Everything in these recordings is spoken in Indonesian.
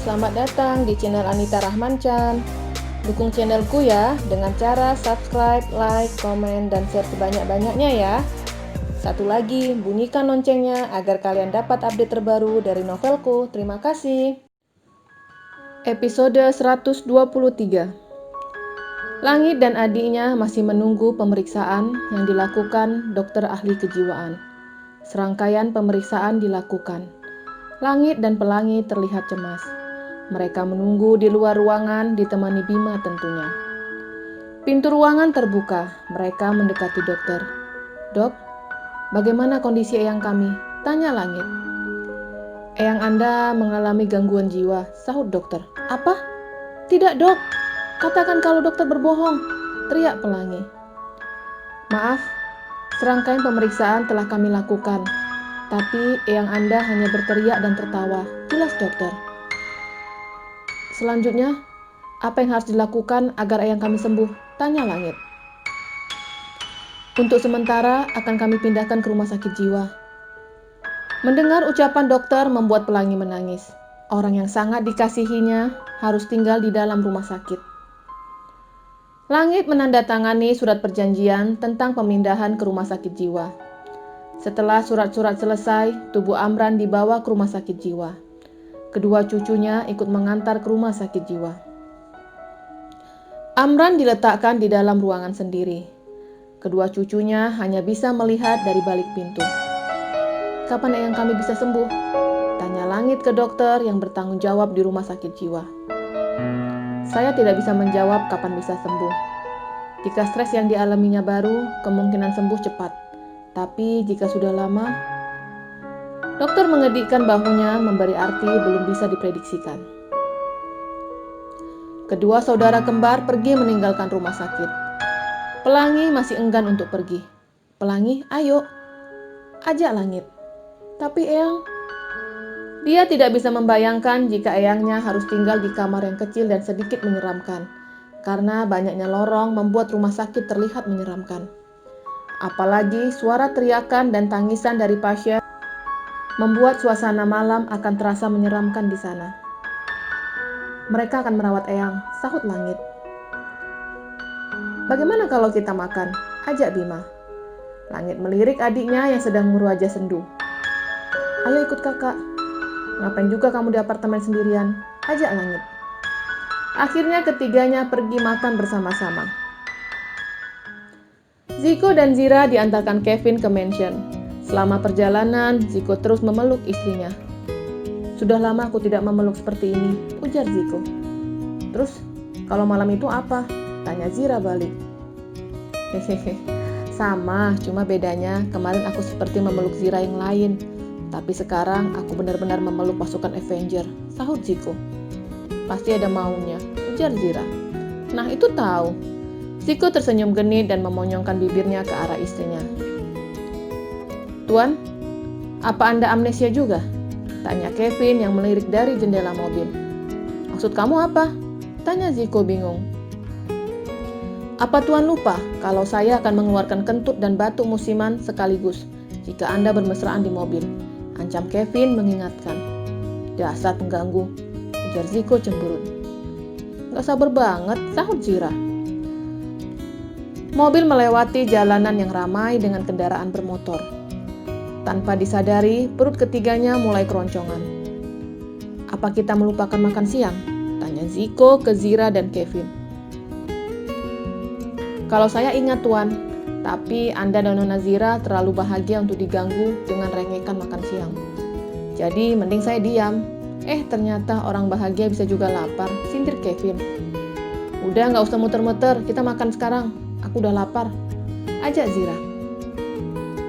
selamat datang di channel Anita Rahmanchan. Dukung channelku ya dengan cara subscribe, like, komen, dan share sebanyak-banyaknya ya. Satu lagi, bunyikan loncengnya agar kalian dapat update terbaru dari novelku. Terima kasih. Episode 123. Langit dan adiknya masih menunggu pemeriksaan yang dilakukan dokter ahli kejiwaan. Serangkaian pemeriksaan dilakukan. Langit dan Pelangi terlihat cemas. Mereka menunggu di luar ruangan ditemani Bima tentunya. Pintu ruangan terbuka. Mereka mendekati dokter. "Dok, bagaimana kondisi eyang kami?" tanya Langit. "Eyang Anda mengalami gangguan jiwa," sahut dokter. "Apa? Tidak, Dok. Katakan kalau dokter berbohong," teriak Pelangi. "Maaf, serangkaian pemeriksaan telah kami lakukan. Tapi eyang Anda hanya berteriak dan tertawa," jelas dokter. "Selanjutnya, apa yang harus dilakukan agar eyang kami sembuh?" tanya Langit. "Untuk sementara akan kami pindahkan ke rumah sakit jiwa." Mendengar ucapan dokter membuat Pelangi menangis. Orang yang sangat dikasihinya harus tinggal di dalam rumah sakit. Langit menandatangani surat perjanjian tentang pemindahan ke rumah sakit jiwa. Setelah surat-surat selesai, tubuh Amran dibawa ke rumah sakit jiwa. Kedua cucunya ikut mengantar ke rumah sakit jiwa. Amran diletakkan di dalam ruangan sendiri. Kedua cucunya hanya bisa melihat dari balik pintu. "Kapan eyang kami bisa sembuh?" tanya Langit ke dokter yang bertanggung jawab di rumah sakit jiwa. "Saya tidak bisa menjawab kapan bisa sembuh. Jika stres yang dialaminya baru, kemungkinan sembuh cepat. Tapi jika sudah lama..." Dokter mengedikkan bahunya memberi arti belum bisa diprediksikan. Kedua saudara kembar pergi meninggalkan rumah sakit. Pelangi masih enggan untuk pergi. "Pelangi, ayo," ajak Langit. "Tapi eyang..." Dia tidak bisa membayangkan jika eyangnya harus tinggal di kamar yang kecil dan sedikit menyeramkan. Karena banyaknya lorong membuat rumah sakit terlihat menyeramkan. Apalagi suara teriakan dan tangisan dari pasien membuat suasana malam akan terasa menyeramkan di sana. "Mereka akan merawat eyang," sahut Langit. "Bagaimana kalau kita makan?" ajak Bima. Langit melirik adiknya yang sedang merwajah sendu. "Ayo ikut kakak. Ngapain juga kamu di apartemen sendirian?" ajak Langit. Akhirnya ketiganya pergi makan bersama-sama. Ziko dan Zira diantarkan Kevin ke mansion. Selama perjalanan, Ziko terus memeluk istrinya. "Sudah lama aku tidak memeluk seperti ini," ujar Ziko. "Terus, kalau malam itu apa?" tanya Zira balik. "Hehehe, sama, cuma bedanya kemarin aku seperti memeluk Zira yang lain. Tapi sekarang aku benar-benar memeluk pasukan Avenger," sahut Ziko. "Pasti ada maunya," ujar Zira. "Nah, itu tahu." Ziko tersenyum genit dan memonyongkan bibirnya ke arah istrinya. "Tuan, apa Anda amnesia juga?" tanya Kevin yang melirik dari jendela mobil. "Maksud kamu apa?" tanya Ziko bingung. "Apa Tuan lupa kalau saya akan mengeluarkan kentut dan batuk musiman sekaligus jika Anda bermesraan di mobil?" ancam Kevin mengingatkan. "Dasar pengganggu," ujar Ziko cemberut. "Gak sabar banget," sahut Zira. Mobil melewati jalanan yang ramai dengan kendaraan bermotor. Tanpa disadari, perut ketiganya mulai keroncongan. "Apa kita melupakan makan siang?" tanya Ziko ke Zira dan Kevin. "Kalau saya ingat Tuan, tapi Anda dan Nona Zira terlalu bahagia untuk diganggu dengan rengekan makan siang. Jadi mending saya diam." Ternyata orang bahagia bisa juga lapar," sindir Kevin. "Udah gak usah muter-muter, kita makan sekarang. Aku udah lapar," ajak Zira.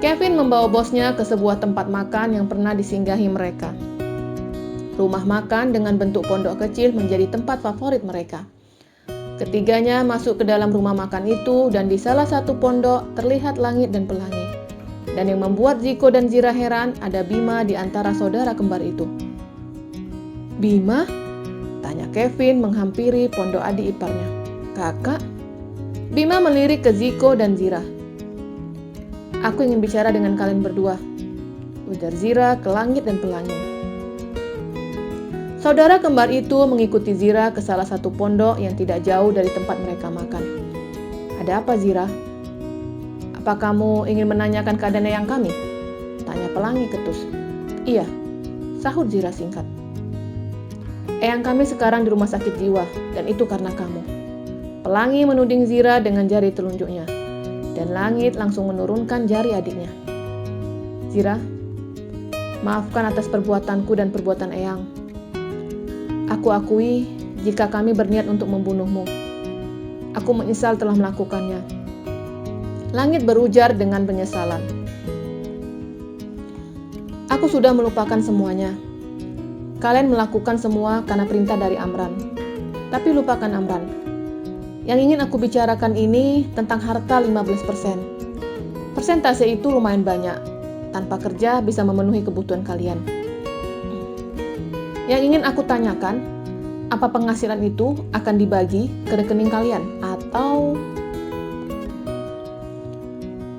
Kevin membawa bosnya ke sebuah tempat makan yang pernah disinggahi mereka. Rumah makan dengan bentuk pondok kecil menjadi tempat favorit mereka. Ketiganya masuk ke dalam rumah makan itu dan di salah satu pondok terlihat Langit dan Pelangi. Dan yang membuat Ziko dan Zira heran ada Bima di antara saudara kembar itu. "Bima?" tanya Kevin menghampiri pondok adik iparnya. "Kakak?" Bima melirik ke Ziko dan Zira. "Aku ingin bicara dengan kalian berdua," ujar Zira ke Langit dan Pelangi. Saudara kembar itu mengikuti Zira ke salah satu pondok yang tidak jauh dari tempat mereka makan. "Ada apa, Zira? Apa kamu ingin menanyakan keadaan eyang kami?" tanya Pelangi ketus. "Iya," sahut Zira singkat. "Eyang kami sekarang di rumah sakit jiwa, dan itu karena kamu." Pelangi menuding Zira dengan jari telunjuknya, dan Langit langsung menurunkan jari adiknya. "Zira, maafkan atas perbuatanku dan perbuatan eyang. Aku akui jika kami berniat untuk membunuhmu. Aku menyesal telah melakukannya." Langit berujar dengan penyesalan. "Aku sudah melupakan semuanya. Kalian melakukan semua karena perintah dari Amran. Tapi lupakan Amran. Yang ingin aku bicarakan ini tentang harta 15%. Persentase itu lumayan banyak. Tanpa kerja bisa memenuhi kebutuhan kalian. Yang ingin aku tanyakan, apa penghasilan itu akan dibagi ke rekening kalian atau..."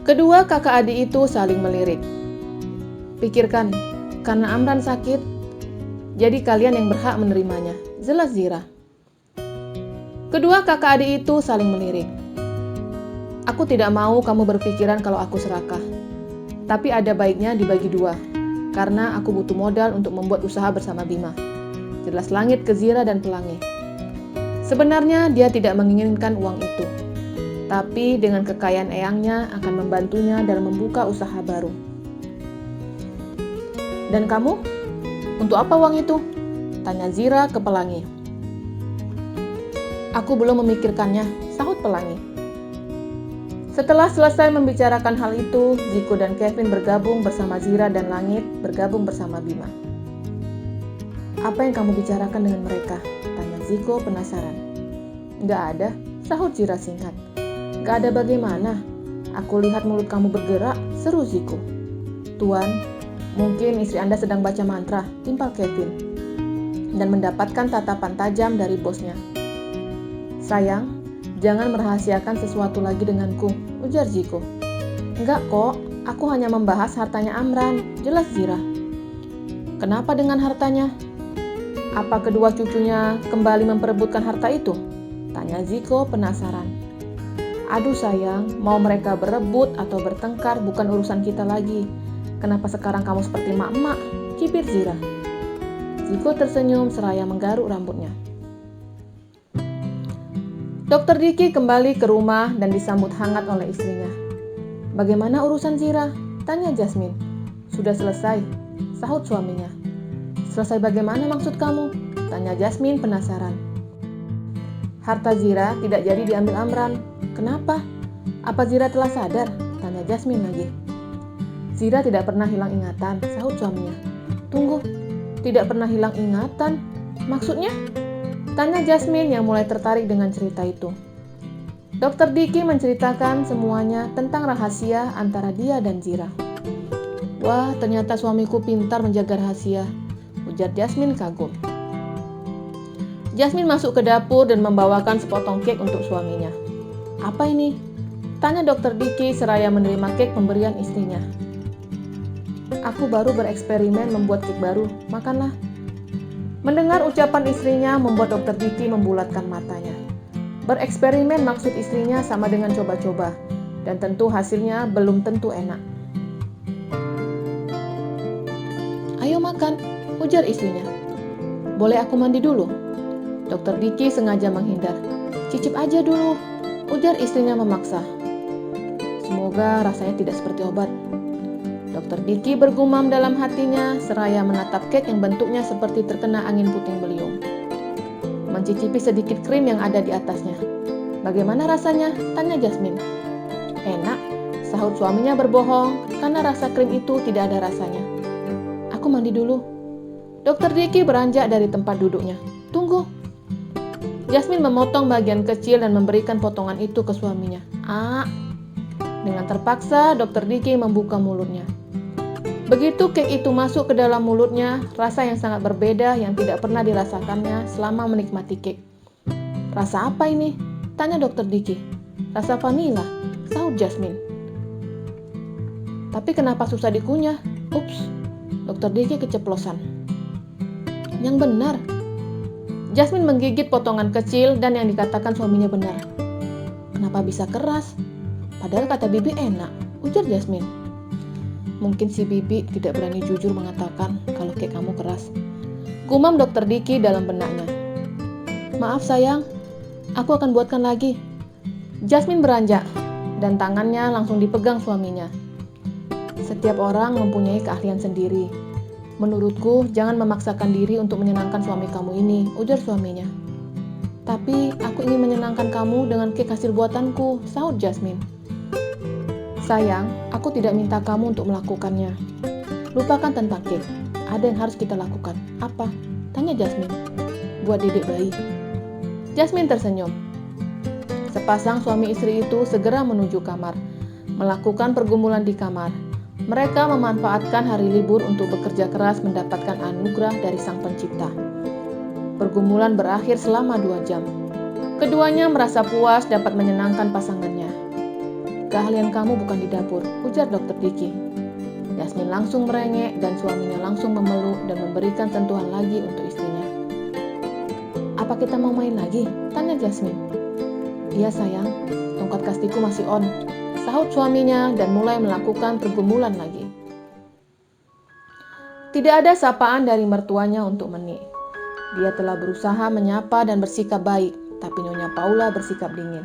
Kedua kakak adik itu saling melirik. "Pikirkan, karena Amran sakit, jadi kalian yang berhak menerimanya," jelas Zira. Kedua kakak adik itu saling melirik. "Aku tidak mau kamu berpikiran kalau aku serakah. Tapi ada baiknya dibagi dua, karena aku butuh modal untuk membuat usaha bersama Bima," jelas Langit ke Zira dan Pelangi. Sebenarnya dia tidak menginginkan uang itu, tapi dengan kekayaan eyangnya akan membantunya dalam membuka usaha baru. "Dan kamu? Untuk apa uang itu?" tanya Zira ke Pelangi. "Aku belum memikirkannya," sahut Pelangi. Setelah selesai membicarakan hal itu, Ziko dan Kevin bergabung bersama Zira dan Langit bergabung bersama Bima. "Apa yang kamu bicarakan dengan mereka?" tanya Ziko penasaran. "Nggak ada," sahut Zira singkat. "Nggak ada bagaimana? Aku lihat mulut kamu bergerak," seru Ziko. "Tuan, mungkin istri Anda sedang baca mantra," timpal Kevin, dan mendapatkan tatapan tajam dari bosnya. "Sayang, jangan merahasiakan sesuatu lagi denganku," ujar Ziko. "Enggak kok, aku hanya membahas hartanya Amran," jelas Zira. "Kenapa dengan hartanya? Apa kedua cucunya kembali memperebutkan harta itu?" tanya Ziko penasaran. "Aduh sayang, mau mereka berebut atau bertengkar bukan urusan kita lagi. Kenapa sekarang kamu seperti emak-emak?" cibir Zira. Ziko tersenyum seraya menggaruk rambutnya. Dokter Diki kembali ke rumah dan disambut hangat oleh istrinya. "Bagaimana urusan Zira?" tanya Jasmine. "Sudah selesai," sahut suaminya. "Selesai bagaimana maksud kamu?" tanya Jasmine penasaran. "Harta Zira tidak jadi diambil Amran." "Kenapa? Apa Zira telah sadar?" tanya Jasmine lagi. "Zira tidak pernah hilang ingatan," sahut suaminya. "Tunggu, tidak pernah hilang ingatan? Maksudnya?" tanya Jasmine yang mulai tertarik dengan cerita itu. Dokter Diki menceritakan semuanya tentang rahasia antara dia dan Zira. "Wah, ternyata suamiku pintar menjaga rahasia," ujar Jasmine kagum. Jasmine masuk ke dapur dan membawakan sepotong kek untuk suaminya. "Apa ini?" tanya Dokter Diki seraya menerima kek pemberian istrinya. "Aku baru bereksperimen membuat kek baru, makanlah." Mendengar ucapan istrinya membuat Dokter Diki membulatkan matanya. Bereksperimen maksud istrinya sama dengan coba-coba, dan tentu hasilnya belum tentu enak. "Ayo makan," ujar istrinya. "Boleh aku mandi dulu?" Dokter Diki sengaja menghindar. "Cicip aja dulu," ujar istrinya memaksa. "Semoga rasanya tidak seperti obat." Dokter Diki bergumam dalam hatinya seraya menatap kek yang bentuknya seperti terkena angin puting beliung. Mencicipi sedikit krim yang ada di atasnya. "Bagaimana rasanya?" tanya Jasmine. "Enak," sahut suaminya berbohong karena rasa krim itu tidak ada rasanya. "Aku mandi dulu." Dokter Diki beranjak dari tempat duduknya. "Tunggu." Jasmine memotong bagian kecil dan memberikan potongan itu ke suaminya. Dengan terpaksa, Dokter Diki membuka mulutnya. Begitu kek itu masuk ke dalam mulutnya, rasa yang sangat berbeda yang tidak pernah dirasakannya selama menikmati kek. "Rasa apa ini?" tanya Dokter Diki. "Rasa vanila," sahut Jasmine. "Tapi kenapa susah dikunyah?" Ups, Dokter Diki keceplosan. yang benar. Jasmine menggigit potongan kecil dan yang dikatakan suaminya benar. Kenapa bisa keras? Padahal kata Bibi enak, ujar Jasmine. Mungkin si Bibi tidak berani jujur mengatakan kalau kek kamu keras. Gumam Dokter Diki dalam benaknya. Maaf sayang, aku akan buatkan lagi. Jasmine beranjak dan tangannya langsung dipegang suaminya. Setiap orang mempunyai keahlian sendiri. Menurutku, jangan memaksakan diri untuk menyenangkan suami kamu ini, ujar suaminya. Tapi aku ingin menyenangkan kamu dengan kek hasil buatanku, sahut Jasmine. Sayang, aku tidak minta kamu untuk melakukannya. Lupakan tentang kek. Ada yang harus kita lakukan. Apa? Tanya Jasmine. Buat dedek bayi. Jasmine tersenyum. Sepasang suami istri itu segera menuju kamar, melakukan pergumulan di kamar. Mereka memanfaatkan hari libur untuk bekerja keras mendapatkan anugerah dari Sang Pencipta. Pergumulan berakhir selama 2 jam. Keduanya merasa puas dapat menyenangkan pasangannya. Keahlian kamu bukan di dapur, ujar Dokter Diki. Jasmine langsung merengek dan suaminya langsung memeluk dan memberikan sentuhan lagi untuk istrinya. Apa kita mau main lagi? Tanya Jasmine. Iya sayang, tongkat kastiku masih on, sahut suaminya dan mulai melakukan pergumulan lagi. Tidak ada sapaan dari mertuanya untuk Menik. Dia telah berusaha menyapa dan bersikap baik, tapi Nyonya Paula bersikap dingin.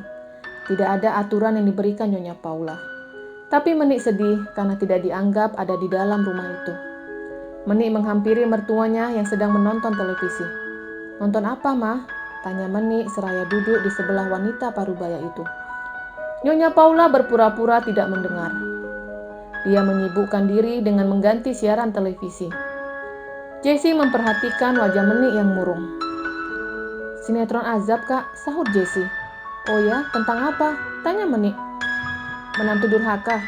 Tidak ada aturan yang diberikan Nyonya Paula. Tapi Menik sedih karena tidak dianggap ada di dalam rumah itu. Menik menghampiri mertuanya yang sedang menonton televisi. Nonton apa, Ma? Tanya Menik seraya duduk di sebelah wanita parubaya itu. Nyonya Paula berpura-pura tidak mendengar. Dia menyibukkan diri dengan mengganti siaran televisi. Jessie memperhatikan wajah Menik yang murung. Sinetron azab, Kak, sahut Jessie. Oh ya, tentang apa? Tanya Menik. Menantu durhaka,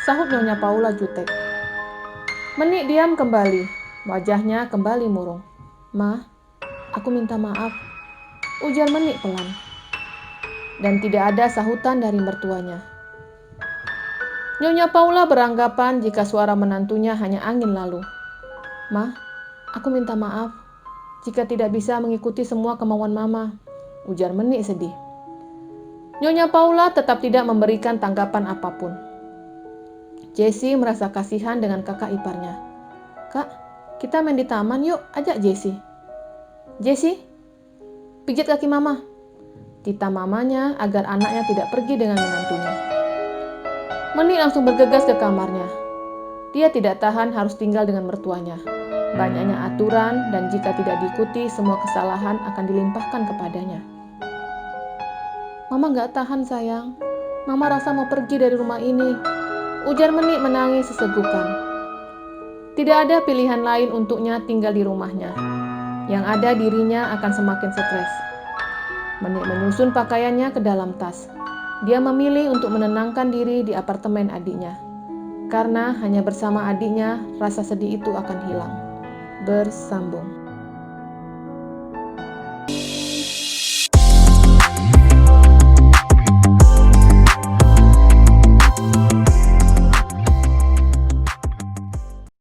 sahut Nyonya Paula jutek. Menik diam kembali, wajahnya kembali murung. Ma, aku minta maaf, ujar Menik pelan. Dan tidak ada sahutan dari mertuanya. Nyonya Paula beranggapan jika suara menantunya hanya angin lalu. Ma, aku minta maaf jika tidak bisa mengikuti semua kemauan Mama, ujar Menik sedih. Nyonya Paula tetap tidak memberikan tanggapan apapun. Jessie merasa kasihan dengan kakak iparnya. Kak, kita main di taman yuk, ajak Jessie. Jessie, pijit kaki Mama. Tita mamanya agar anaknya tidak pergi dengan menantunya. Menik langsung bergegas ke kamarnya. Dia tidak tahan harus tinggal dengan mertuanya. Banyaknya aturan dan jika tidak diikuti semua kesalahan akan dilimpahkan kepadanya. Mama gak tahan sayang. Mama rasa mau pergi dari rumah ini, ujar Menik menangis sesegukan. Tidak ada pilihan lain untuknya tinggal di rumahnya. Yang ada dirinya akan semakin stres. Menik menyusun pakaiannya ke dalam tas. Dia memilih untuk menenangkan diri di apartemen adiknya. Karena hanya bersama adiknya, rasa sedih itu akan hilang. Bersambung.